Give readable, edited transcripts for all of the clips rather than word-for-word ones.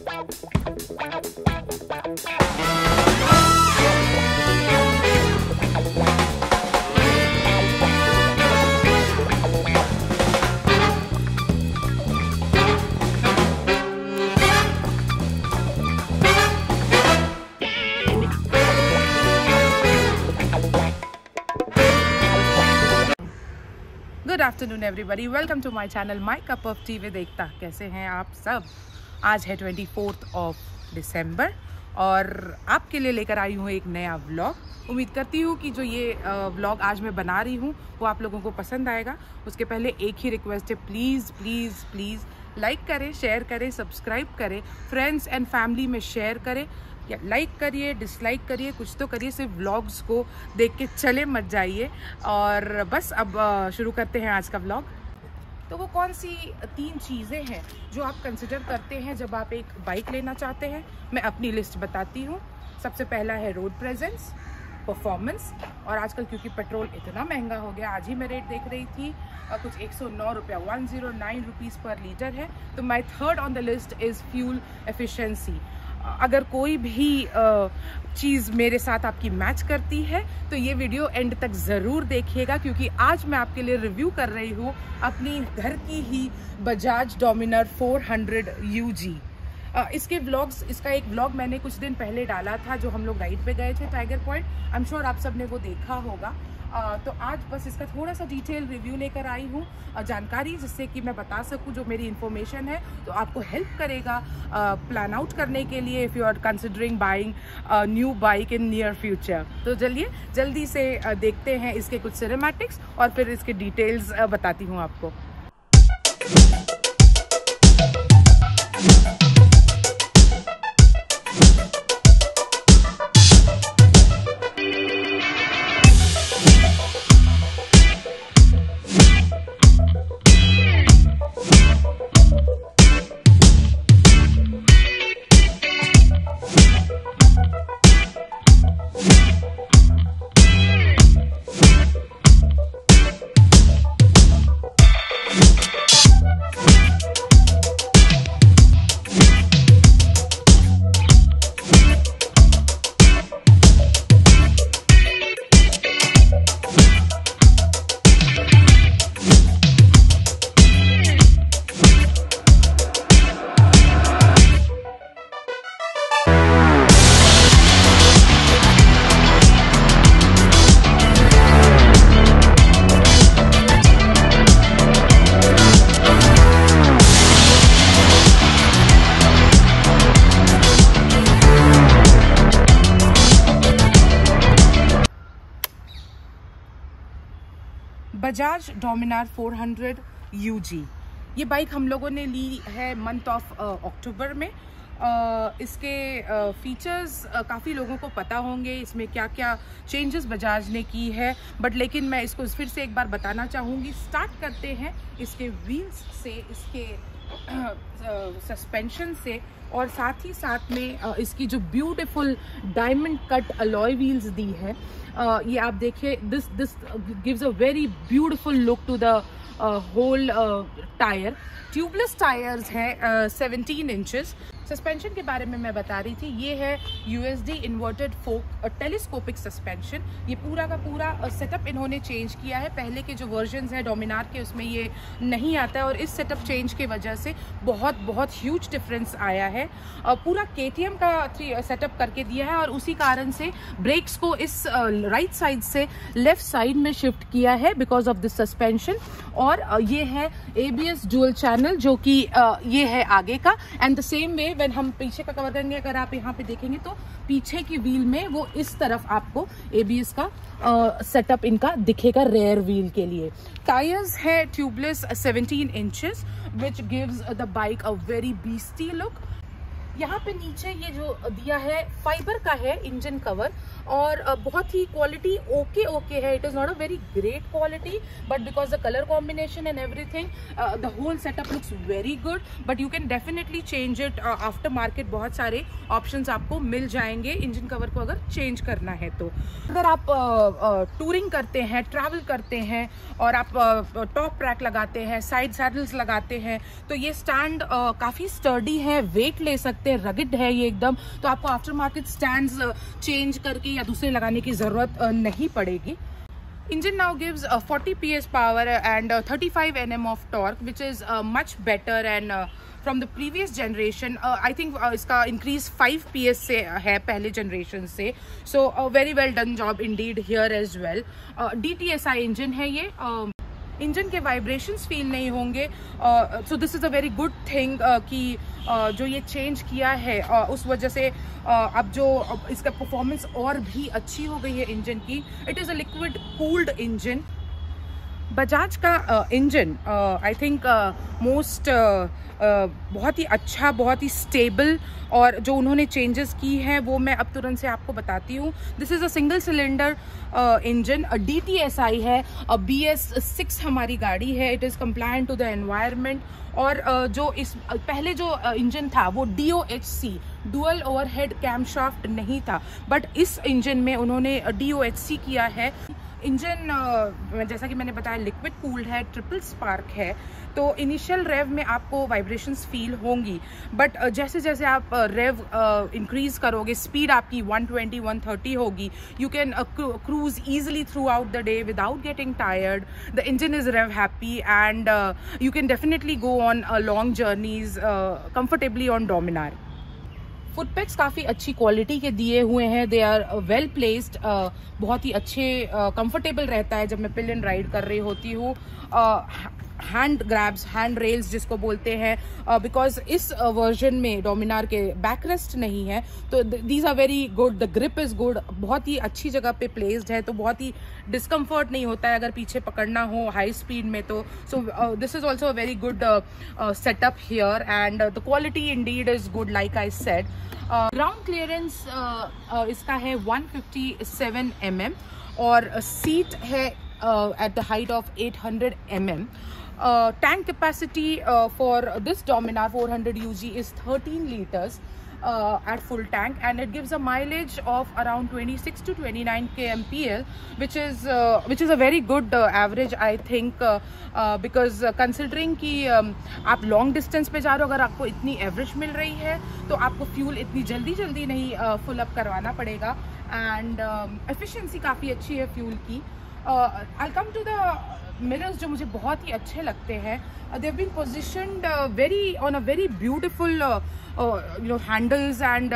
Good afternoon everybody, welcome to my channel my cup of tea with Ekta. कैसे हैं आप सब? आज है 24 दिसंबर और आपके लिए लेकर आई हूँ एक नया व्लॉग। उम्मीद करती हूँ कि जो ये व्लॉग आज मैं बना रही हूँ वो आप लोगों को पसंद आएगा। उसके पहले एक ही रिक्वेस्ट है, प्लीज़ प्लीज़ प्लीज़ लाइक करें, शेयर करें, सब्सक्राइब करें, फ्रेंड्स एंड फैमिली में शेयर करें, लाइक करिए, डिसलाइक करिए, कुछ तो करिए, सिर्फ व्लॉग्स को देख के चले मत जाइए। और बस अब शुरू करते हैं आज का व्लॉग। तो वो कौन सी 3 चीज़ें हैं जो आप कंसिडर करते हैं जब आप एक बाइक लेना चाहते हैं? मैं अपनी लिस्ट बताती हूँ। सबसे पहला है रोड प्रेजेंस, परफॉर्मेंस, और आजकल क्योंकि पेट्रोल इतना महंगा हो गया, आज ही मैं रेट देख रही थी, कुछ 109 रुपया, 109 रुपीज़ पर लीटर है। तो my third on the list is fuel efficiency. अगर कोई भी चीज़ मेरे साथ आपकी मैच करती है तो ये वीडियो एंड तक ज़रूर देखिएगा, क्योंकि आज मैं आपके लिए रिव्यू कर रही हूँ अपनी घर की ही बजाज डोमिनार 400 UG। इसका एक व्लॉग मैंने कुछ दिन पहले डाला था, जो हम लोग राइड पे गए थे tiger point. I am sure आप सब ने वो देखा होगा। तो आज बस इसका थोड़ा सा डिटेल रिव्यू लेकर आई हूँ, जानकारी, जिससे कि मैं बता सकूँ जो मेरी इन्फॉर्मेशन है तो आपको हेल्प करेगा प्लान आउट करने के लिए, if you are considering buying new bike in near future. तो चलिए जल्दी से देखते हैं इसके कुछ सिनेमैटिक्स और फिर इसके डिटेल्स बताती हूँ आपको। बजाज डोमिनार 400 UG, ये बाइक हम लोगों ने ली है मंथ ऑफ अक्टूबर में। इसके फीचर्स काफ़ी लोगों को पता होंगे, इसमें क्या क्या चेंजेस बजाज ने की है, बट लेकिन मैं इसको फिर से एक बार बताना चाहूँगी। स्टार्ट करते हैं इसके व्हील्स से, इसके सस्पेंशन से, और साथ ही साथ में इसकी जो beautiful diamond cut alloy wheels दी है। ये आप देखिए, this gives a very beautiful look to the whole tyre. Tubeless tyres हैं 17 इंचेस। सस्पेंशन के बारे में मैं बता रही थी, ये है USD इन्वर्टेड फोक टेलीस्कोपिक सस्पेंशन। ये पूरा का पूरा सेटअप इन्होंने चेंज किया है। पहले के जो वर्जन्स हैं डोमिनार के, उसमें ये नहीं आता है, और इस सेटअप चेंज की वजह से बहुत ह्यूज डिफरेंस आया है। पूरा KTM का सेटअप करके दिया है, और उसी कारण से ब्रेक्स को इस राइट साइड से लेफ्ट साइड में शिफ्ट किया है बिकॉज ऑफ दिस सस्पेंशन। और ये है ABS डुअल चैनल, जो कि ये है आगे का, and the same way when हम पीछे का कवर करेंगे, अगर आप यहाँ पे देखेंगे तो पीछे की व्हील में वो इस तरफ आपको ABS का सेटअप इनका दिखेगा रेयर व्हील के लिए। टायर्स है tubeless 17 inches which gives the bike a very Beastie look. यहाँ पे नीचे ये जो दिया है फाइबर का है इंजन कवर, और बहुत ही क्वालिटी ओके है। It is not a very great quality, but because the colour combination and everything the whole setup looks very good, but you can definitely change it after market. बहुत सारे options आपको मिल जाएंगे engine cover को अगर change करना है तो। अगर आप टूरिंग करते हैं, ट्रैवल करते हैं, और आप टॉप रैक लगाते हैं, साइड सैडल्स लगाते हैं, तो ये स्टैंड काफ़ी स्टर्डी है, वेट ले सकते सकते हैं, रगिड है ये एकदम, तो आपको आफ्टर मार्केट स्टैंड्स चेंज करके या दूसरे लगाने की ज़रूरत नहीं पड़ेगी। Engine now gives 40 PS power and 35 Nm of torque, which is much better and from the previous generation. I think इसका increase 5 PS से है पहले generation से, so very well done job indeed here as well. DTSI engine है ये, engine के vibrations feel नहीं होंगे, सो this is a very good thing कि जो ये चेंज किया है उस वजह से अब जो इसका परफॉर्मेंस और भी अच्छी हो गई है इंजन की। It is a liquid cooled engine. Bajaj का इंजन आई थिंक मोस्ट बहुत ही अच्छा, बहुत ही स्टेबल, और जो उन्होंने चेंजेस की हैं वो मैं अब तुरंत से आपको बताती हूँ। This is a single cylinder engine, DTSI है, BS6 हमारी गाड़ी है। It is compliant to the environment. और जो इस पहले जो इंजन था वो DOHC, डुअल ओवरहेड कैमशाफ्ट नहीं था, बट इस इंजन में उन्होंने DOHC किया है। इंजन जैसा कि मैंने बताया लिक्विड कूल्ड है, ट्रिपल स्पार्क है, तो इनिशियल रेव में आपको वाइब्रेशंस फील होंगी, बट जैसे जैसे आप रेव इंक्रीज करोगे, स्पीड आपकी 120-130 होगी, you can cruise easily throughout the day without getting tired. The engine is rev happy and you can definitely go on long journeys comfortably on Dominar. Footpegs काफ़ी अच्छी quality के दिए हुए हैं, they are well placed, बहुत ही अच्छे, comfortable रहता है जब मैं पिलियन राइड कर रही होती हूँ। हैंड ग्रैब्स, हैंड रेल्स जिसको बोलते हैं, बिकॉज इस वर्जन में डोमिनार के बैक रेस्ट नहीं है, तो these are very good. The grip is good, बहुत ही अच्छी जगह पे प्लेस्ड है, तो बहुत ही डिस्कम्फर्ट नहीं होता है अगर पीछे पकड़ना हो हाई स्पीड में। तो सो this is also a very good setup here and the quality Indeed is good like I said. Ground clearance इसका है 157 mm और सीट है at the height of 800 mm. Tank capacity for this Dominar 400 UG is 13 liters at full tank, and it gives a mileage of around 26 to 29 kmpl, which is a very good average I think, because considering कि आप long distance पे जा रहे हो, अगर आपको इतनी average मिल रही है तो आपको fuel इतनी जल्दी नहीं full up करवाना पड़ेगा, and efficiency काफ़ी अच्छी है fuel की। I'll come to the mirrors जो मुझे बहुत ही अच्छे लगते हैं। They've been positioned on a very beautiful handles and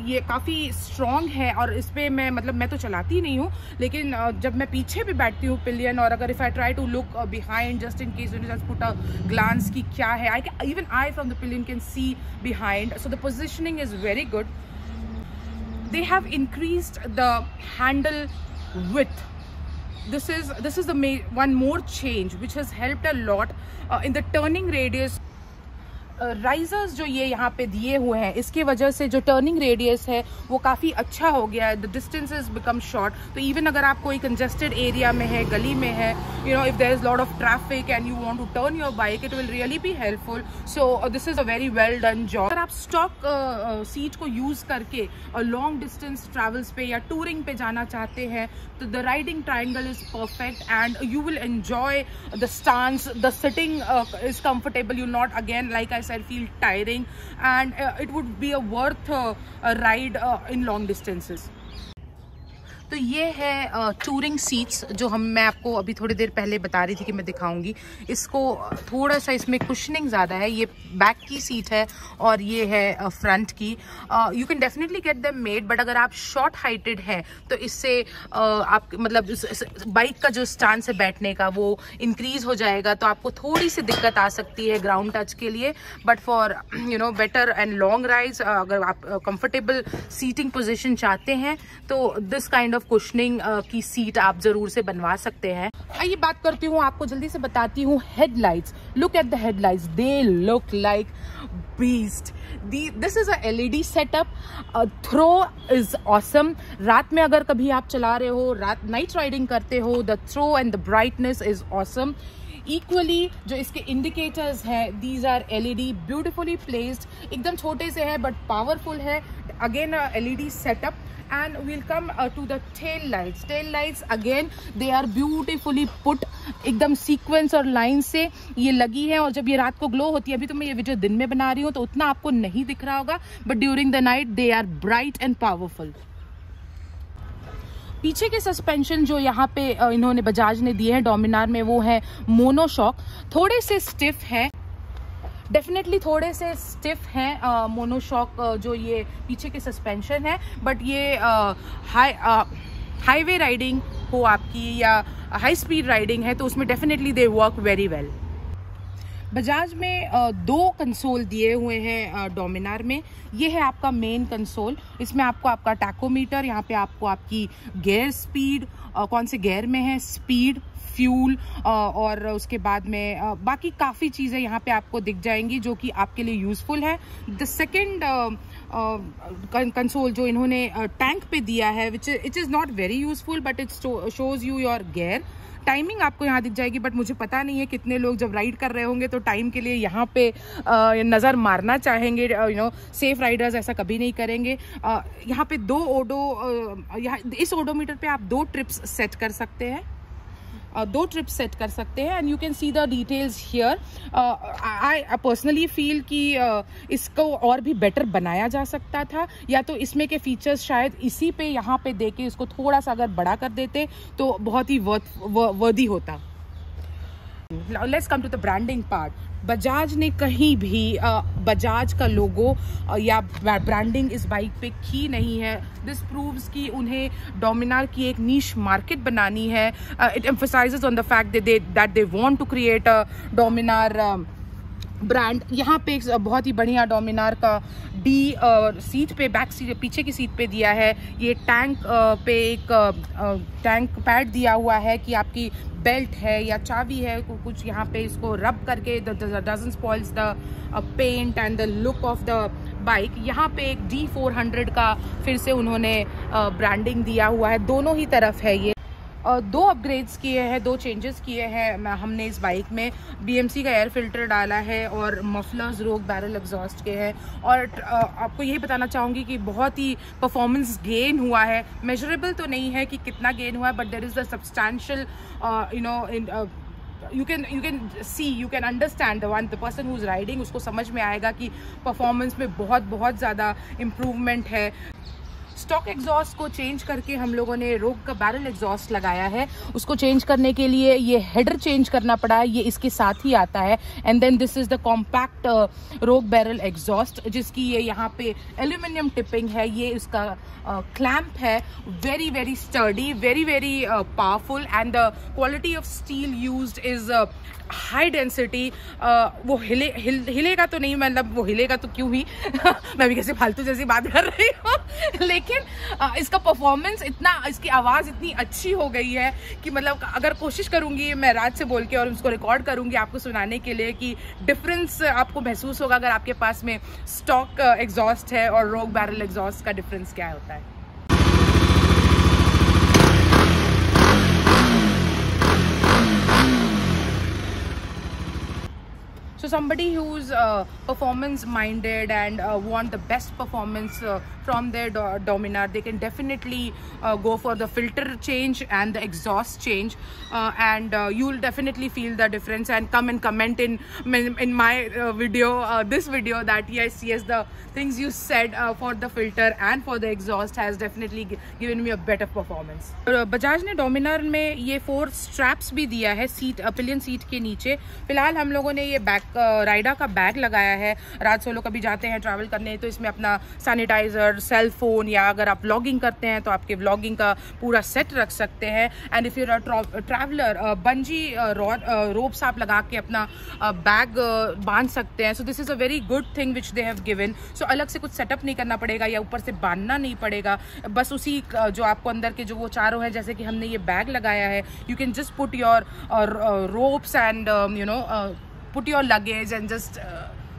ये काफ़ी strong है, और इस पर मैं तो चलाती नहीं हूँ, लेकिन जब मैं पीछे भी बैठती हूँ पिलियन, और अगर if I try to look behind just in case, just put a glance कि क्या है, even I from the pillion can see behind, so the positioning is very good. They have increased the handle width. This is the one more change which has helped a lot in the turning radius. Risers जो ये यहाँ पे दिए हुए हैं, इसके वजह से जो टर्निंग रेडियस है वो काफ़ी अच्छा हो गया है। द डिस्टेंसेस बिकम शॉर्ट, तो इवन अगर आप कोई कंजेस्टेड एरिया में है, गली में है, if there is lot of traffic and you want to turn your bike, it will really be helpful. So this is a very well done job. अगर आप स्टॉक सीट को यूज करके long distance travels पे या touring पे जाना चाहते हैं, तो the riding triangle is perfect and you will enjoy the stance, the sitting is comfortable, you not again like I feel tiring, and it would be a worth a ride in long distances. तो ये है touring seats जो मैं आपको अभी थोड़ी देर पहले बता रही थी कि मैं दिखाऊंगी। इसको थोड़ा सा इसमें कुशनिंग ज़्यादा है, ये बैक की सीट है और ये है फ्रंट की। You can definitely get them made, but अगर आप शॉर्ट हाइटेड हैं तो इससे आप बाइक का जो स्टांस है बैठने का वो इंक्रीज हो जाएगा, तो आपको थोड़ी सी दिक्कत आ सकती है ग्राउंड टच के लिए। But for better and long rides, अगर आप कंफर्टेबल सीटिंग पोजिशन चाहते हैं तो दिस काइंड कुशनिंग की सीट आप जरूर से बनवा सकते हैं। आइए बात करती हूँ, आपको जल्दी से बताती हूँ headlights. Look at the headlights, they look like beast. This is a LED setup. Throw is awesome. रात में अगर कभी आप चला रहे हो, रात नाइट राइडिंग करते हो, the throw and the brightness is awesome. Equally जो इसके इंडिकेटर्स हैं, these are LED, beautifully placed, एकदम छोटे से है बट पावरफुल है। Again LED setup and we'll come to the tail lights. Tail lights again they are beautifully put, एकदम sequence और लाइन से ये लगी है, और जब ये रात को ग्लो होती है, अभी तो मैं ये वीडियो दिन में बना रही हूँ तो उतना आपको नहीं दिख रहा होगा, but during the night they are bright and powerful. पीछे के सस्पेंशन जो यहाँ पे इन्होंने बजाज ने दिए हैं डोमिनार में, वो है मोनोशॉक। थोड़े से स्टिफ है, डेफिनेटली थोड़े से स्टिफ हैं मोनोशॉक जो ये पीछे के सस्पेंशन है, बट ये हाईवे राइडिंग हो आपकी या हाई स्पीड राइडिंग है तो उसमें definitely they work very well. Bajaj में दो कंसोल दिए हुए हैं डोमिनार में। ये है आपका मेन कंसोल, इसमें आपको आपका टैकोमीटर, यहाँ पे आपको आपकी गियर स्पीड, कौन से गियर में है, स्पीड, फ्यूल, और उसके बाद में बाकी काफ़ी चीज़ें यहाँ पे आपको दिख जाएंगी जो कि आपके लिए यूज़फुल है। द सेकेंड कंसोल जो इन्होंने टैंक पे दिया है, which it is not very useful but it shows you your gear. Timing आपको यहाँ दिख जाएगी, बट मुझे पता नहीं है कितने लोग जब राइड कर रहे होंगे तो टाइम के लिए यहाँ पे नज़र मारना चाहेंगे। सेफ राइडर्स ऐसा कभी नहीं करेंगे। यहाँ पे दो इस ओडोमीटर पे आप 2 ट्रिप्स सेट कर सकते हैं, 2 ट्रिप्स सेट कर सकते हैं, and you can see the details here. I personally feel कि इसको और भी बेटर बनाया जा सकता था, या तो इसमें के फीचर्स शायद इसी पे यहाँ पे देके इसको थोड़ा सा अगर बड़ा कर देते तो बहुत ही वर्दी होता। Let's come to the branding part. Bajaj ने कहीं भी बजाज का लोगो या ब्रांडिंग इस बाइक पे की नहीं है। दिस प्रूव्स कि उन्हें डोमिनार की एक नीश मार्केट बनानी है। It emphasises on the fact that they want to create a Dominar brand. यहाँ पे एक बहुत ही बढ़िया डोमिनार का डी सीट पे, बैक सीट पीछे की सीट पे दिया है। ये टैंक पे एक टैंक पैड दिया हुआ है कि आपकी बेल्ट है या चाबी है कुछ यहाँ पे इसको रब करके doesn't spoils the paint and the look of the bike. यहाँ पे एक D400 का फिर से उन्होंने ब्रांडिंग दिया हुआ है, दोनों ही तरफ है ये। 2 अपग्रेड्स किए हैं, 2 चेंजेस किए हैं हमने इस बाइक में। BMC का एयर फिल्टर डाला है और मफलर्स रोग बैरल एग्जॉस्ट के हैं। और आपको यही बताना चाहूँगी कि बहुत ही परफॉर्मेंस गेन हुआ है। मेजरेबल तो नहीं है कि कितना गेन हुआ है, but there is a substantial you can understand the person who's riding, उसको समझ में आएगा कि परफॉर्मेंस में बहुत ज़्यादा इम्प्रूवमेंट है। स्टॉक एग्जॉस्ट को चेंज करके हम लोगों ने रोग का बैरल एग्जॉस्ट लगाया है। उसको चेंज करने के लिए ये हेडर चेंज करना पड़ा है, ये इसके साथ ही आता है। And then this is the compact rogue barrel exhaust, जिसकी ये यहाँ पे एल्यूमिनियम टिपिंग है। ये इसका क्लैंप है, very sturdy, very powerful, and the quality of steel used is high density. वो हिलेगा तो नहीं, मतलब वो हिलेगा तो क्यों ही मैं भी कैसे फालतू जैसी बात कर रही हूँ, लेकिन इसका परफॉर्मेंस इतना, इसकी आवाज़ इतनी अच्छी हो गई है कि मतलब अगर कोशिश करूँगी मैं रात से बोल के और उसको रिकॉर्ड करूँगी आपको सुनाने के लिए कि डिफरेंस आपको महसूस होगा अगर आपके पास में स्टॉक एग्जॉस्ट है और रोग बैरल एग्जॉस्ट का डिफरेंस क्या होता है। So somebody who's performance minded and want the best performance from their Dominar, they can definitely go for the filter change and the exhaust change, and you'll definitely feel the difference. And come and comment in my video, this video, that yes the things you said for the filter and for the exhaust has definitely given me a better performance. Bajaj ने डोमिनार में ये 4 straps भी दिया है seat, pillion seat के नीचे। फिलहाल हम लोगों ने ये राइडा का बैग लगाया है। रात सोलो कभी जाते हैं ट्रैवल करने तो इसमें अपना सैनिटाइजर, सेल फोन, या अगर आप व्लॉगिंग करते हैं तो आपके व्लॉगिंग का पूरा सेट रख सकते हैं। And if you're a traveller, bungee ropes आप लगा के अपना बैग बांध सकते हैं। So this is a very good thing which they have given. So अलग से कुछ सेटअप नहीं करना पड़ेगा या ऊपर से बांधना नहीं पड़ेगा, बस उसी जो आपको अंदर के जो वो चारों है, जैसे कि हमने ये बैग लगाया है, you can just put your ropes and put your luggage and just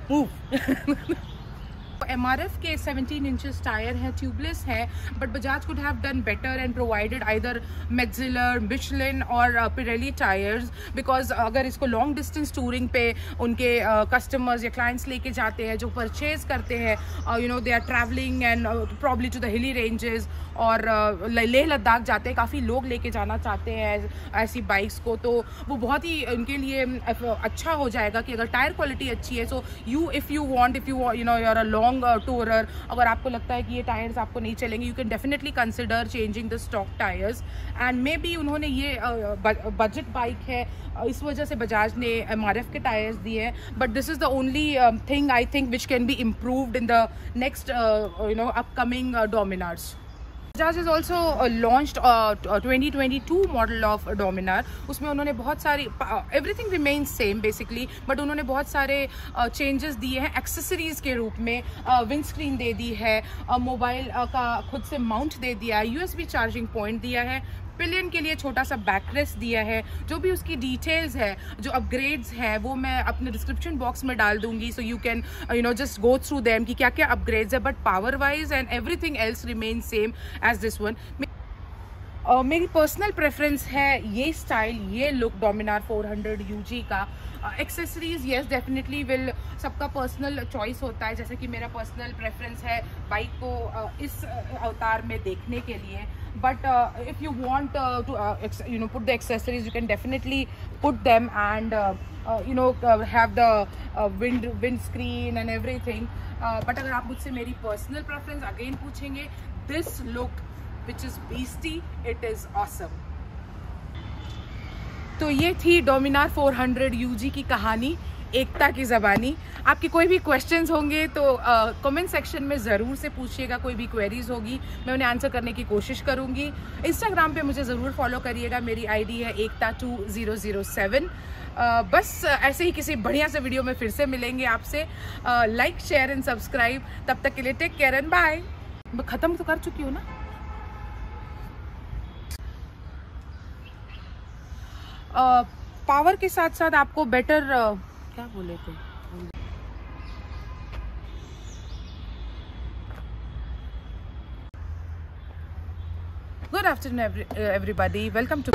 move. MRF के 17 इंचेस टायर हैं, ट्यूबलेस है, but Bajaj could have done better and provided either Metzeler, Michelin और पिरेली टायर्स, बिकॉज अगर इसको long distance touring पे उनके customers या clients लेके जाते हैं जो परचेज करते हैं, you know they are travelling and probably to the hilly ranges, और लेह लद्दाख जाते हैं, काफ़ी लोग लेके जाना चाहते हैं ऐसी बाइक्स को, तो वो बहुत ही उनके लिए अच्छा हो जाएगा कि अगर टायर क्वालिटी अच्छी है। So if you know you are a long tourer, अगर आपको लगता है कि ये टायर्स आपको नहीं चलेंगे, you can definitely consider changing the stock tyres. And may be उन्होंने ये बजट बाइक है, इस वजह से बजाज ने MRF के टायर्स दिए हैं, but this is the only thing I think which can be improved in the next upcoming Dominars. Bajaj has also launched 2022 model of Dominar. उसमें उन्होंने बहुत सारी everything remains same basically, but उन्होंने बहुत सारे changes दिए हैं एक्सेसरीज के रूप में। विंड स्क्रीन दे दी है, मोबाइल का खुद से माउंट दे दिया है, USB चार्जिंग पॉइंट दिया है, पिलियन के लिए छोटा सा बैकरेस्ट दिया है। जो भी उसकी डिटेल्स है, जो अपग्रेड्स हैं, वो मैं अपने डिस्क्रिप्शन बॉक्स में डाल दूंगी, so you can just go through them कि क्या क्या अपग्रेड्स है, but power wise and everything else remain same as this one. मेरी पर्सनल प्रेफरेंस है ये स्टाइल, ये लुक Dominar 400 UG का। एक्सेसरीज येस डेफिनेटली विल, सबका पर्सनल चॉइस होता है, जैसे कि मेरा पर्सनल प्रेफरेंस है बाइक को इस अवतार में देखने के लिए, but if you want to put the accessories, you can definitely put them and have the wind screen and everything, but अगर आप मुझसे मेरी personal preference again पूछेंगे, this look which is beastie, it is awesome. तो ये थी Dominar 400 UG की कहानी, एकता की ज़बानी। आपके कोई भी क्वेश्चंस होंगे तो कमेंट सेक्शन में ज़रूर से पूछिएगा, कोई भी क्वेरीज होगी मैं उन्हें आंसर करने की कोशिश करूँगी। इंस्टाग्राम पे मुझे ज़रूर फॉलो करिएगा, मेरी ID है ekta2007। बस ऐसे ही किसी बढ़िया से वीडियो में फिर से मिलेंगे आपसे। Like, share and subscribe. तब तक के लिए टेक केयर एंड बाय। मैं ख़त्म तो कर चुकी हूँ ना। पावर के साथ साथ आपको बेटर क्या बोले थे, good afternoon everybody, welcome to